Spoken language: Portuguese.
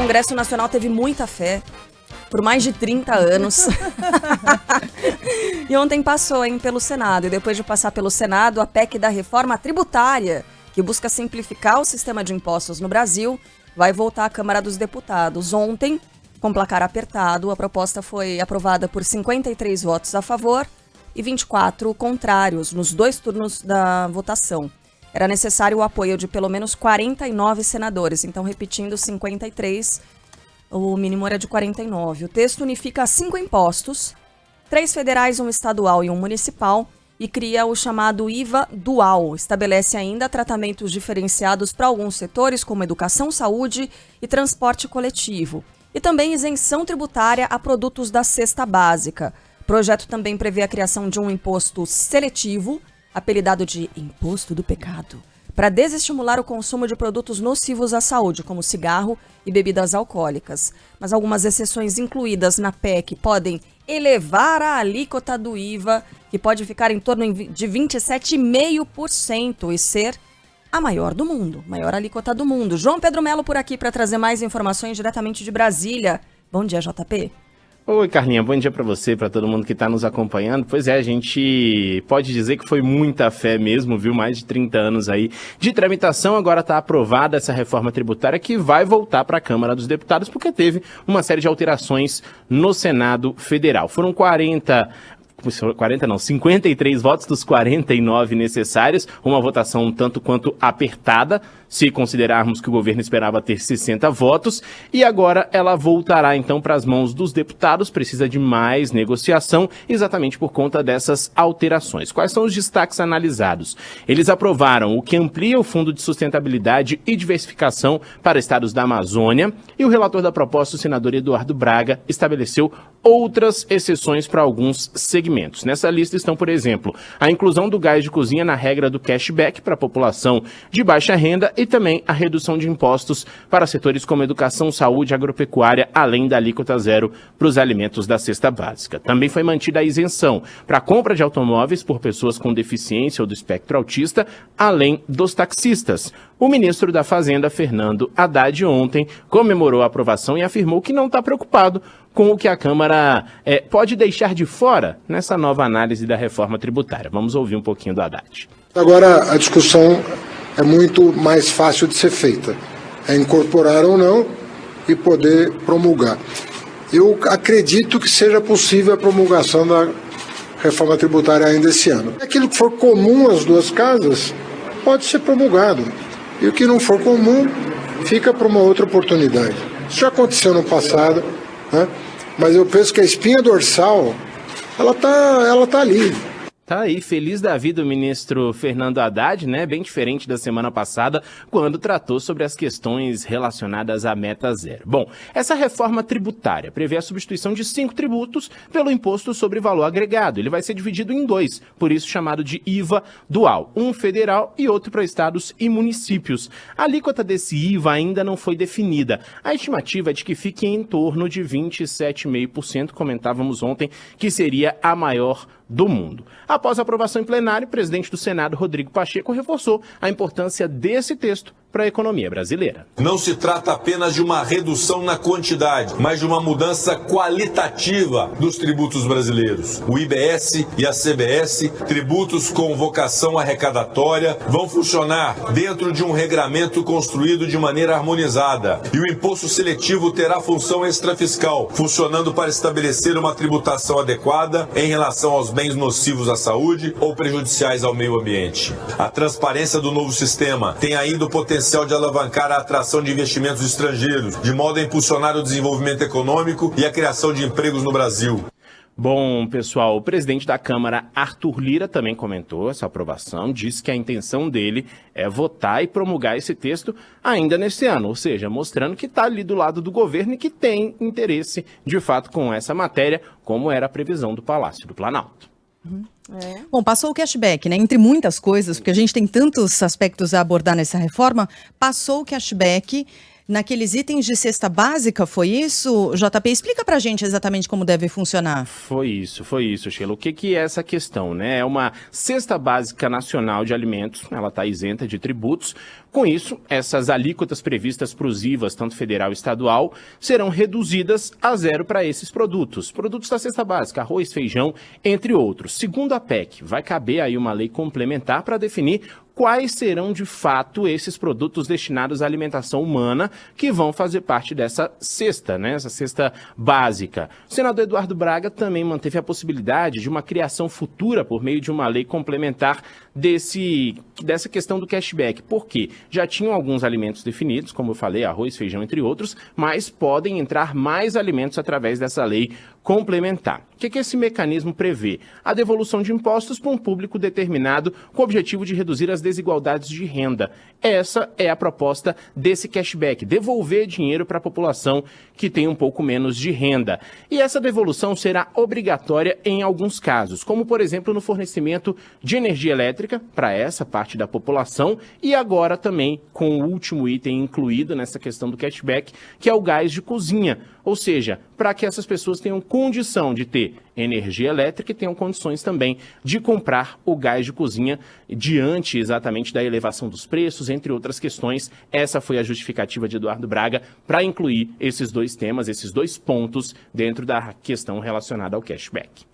Congresso Nacional teve muita fé por mais de 30 anos. E ontem passou, pelo Senado. E depois de passar pelo Senado, a PEC da reforma tributária, que busca simplificar o sistema de impostos no Brasil, vai voltar à Câmara dos Deputados. Ontem, com placar apertado, a proposta foi aprovada por 53 votos a favor e 24 contrários nos 2 turnos da votação. Era necessário o apoio de pelo menos 49 senadores. Então, repetindo, 53, o mínimo era de 49. O texto unifica 5 impostos, 3 federais, 1 estadual e 1 municipal, e cria o chamado IVA dual. Estabelece ainda tratamentos diferenciados para alguns setores, como educação, saúde e transporte coletivo. E também isenção tributária a produtos da cesta básica. O projeto também prevê a criação de um imposto seletivo, apelidado de Imposto do Pecado, para desestimular o consumo de produtos nocivos à saúde, como cigarro e bebidas alcoólicas. Mas algumas exceções incluídas na PEC podem elevar a alíquota do IVA, que pode ficar em torno de 27,5% e ser a maior do mundo, maior alíquota do mundo. João Pedro Melo por aqui para trazer mais informações diretamente de Brasília. Bom dia, JP. Oi, Carlinha, bom dia para você, para todo mundo que está nos acompanhando. Pois é, a gente pode dizer que foi muita fé mesmo, viu? Mais de 30 anos aí de tramitação. Agora está aprovada essa reforma tributária que vai voltar para a Câmara dos Deputados, porque teve uma série de alterações no Senado Federal. Foram 53 votos dos 49 necessários, uma votação um tanto quanto apertada, se considerarmos que o governo esperava ter 60 votos, e agora ela voltará então para as mãos dos deputados, precisa de mais negociação, exatamente por conta dessas alterações. Quais são os destaques analisados? Eles aprovaram o que amplia o Fundo de Sustentabilidade e Diversificação para estados da Amazônia, e o relator da proposta, o senador Eduardo Braga, estabeleceu outras exceções para alguns segmentos. Nessa lista estão, por exemplo, a inclusão do gás de cozinha na regra do cashback para a população de baixa renda e também a redução de impostos para setores como educação, saúde e agropecuária, além da alíquota zero para os alimentos da cesta básica. Também foi mantida a isenção para a compra de automóveis por pessoas com deficiência ou do espectro autista, além dos taxistas. O ministro da Fazenda, Fernando Haddad, ontem comemorou a aprovação e afirmou que não está preocupado com o que a Câmara pode deixar de fora nessa nova análise da reforma tributária. Vamos ouvir um pouquinho do Haddad. Agora a discussão é muito mais fácil de ser feita. É incorporar ou não e poder promulgar. Eu acredito que seja possível a promulgação da reforma tributária ainda esse ano. Aquilo que for comum às duas casas pode ser promulgado. E o que não for comum fica para uma outra oportunidade. Isso já aconteceu no passado, né? Mas eu penso que a espinha dorsal, ela tá ali. Tá aí, feliz da vida o ministro Fernando Haddad, né? Bem diferente da semana passada, quando tratou sobre as questões relacionadas à meta zero. Bom, essa reforma tributária prevê a substituição de 5 tributos pelo imposto sobre valor agregado. Ele vai ser dividido em 2, por isso chamado de IVA dual, um federal e outro para estados e municípios. A alíquota desse IVA ainda não foi definida. A estimativa é de que fique em torno de 27,5%, comentávamos ontem, que seria a maior do mundo. Após a aprovação em plenário, o presidente do Senado, Rodrigo Pacheco, reforçou a importância desse texto para a economia brasileira. Não se trata apenas de uma redução na quantidade, mas de uma mudança qualitativa dos tributos brasileiros. O IBS e a CBS, tributos com vocação arrecadatória, vão funcionar dentro de um regramento construído de maneira harmonizada. E o imposto seletivo terá função extrafiscal, funcionando para estabelecer uma tributação adequada em relação aos bens nocivos à saúde ou prejudiciais ao meio ambiente. A transparência do novo sistema tem ainda o potencial de alavancar a atração de investimentos estrangeiros, de modo a impulsionar o desenvolvimento econômico e a criação de empregos no Brasil. Bom, pessoal, o presidente da Câmara, Arthur Lira, também comentou essa aprovação, disse que a intenção dele é votar e promulgar esse texto ainda nesse ano, ou seja, mostrando que está ali do lado do governo e que tem interesse, de fato, com essa matéria, como era a previsão do Palácio do Planalto. Bom, passou o cashback, né? Entre muitas coisas, porque a gente tem tantos aspectos a abordar nessa reforma, passou o cashback naqueles itens de cesta básica, foi isso? JP, explica pra gente exatamente como deve funcionar. Foi isso, Sheila. O que é essa questão, né? É uma cesta básica nacional de alimentos, ela está isenta de tributos. Com isso, essas alíquotas previstas para os IVAs, tanto federal e estadual, serão reduzidas a zero para esses produtos. Produtos da cesta básica, arroz, feijão, entre outros. Segundo a PEC, vai caber aí uma lei complementar para definir quais serão de fato esses produtos destinados à alimentação humana que vão fazer parte dessa cesta, né? Essa cesta básica. O senador Eduardo Braga também manteve a possibilidade de uma criação futura por meio de uma lei complementar dessa questão do cashback. Por quê? Já tinham alguns alimentos definidos, como eu falei, arroz, feijão, entre outros, mas podem entrar mais alimentos através dessa lei complementar. O que esse mecanismo prevê? A devolução de impostos para um público determinado com o objetivo de reduzir as desigualdades de renda. Essa é a proposta desse cashback, devolver dinheiro para a população que tem um pouco menos de renda. E essa devolução será obrigatória em alguns casos, como por exemplo no fornecimento de energia elétrica para essa parte da população e agora também com o último item incluído nessa questão do cashback, que é o gás de cozinha. Ou seja, para que essas pessoas tenham condição de ter energia elétrica e tenham condições também de comprar o gás de cozinha diante exatamente da elevação dos preços, entre outras questões. Essa foi a justificativa de Eduardo Braga para incluir esses dois temas, esses dois pontos dentro da questão relacionada ao cashback.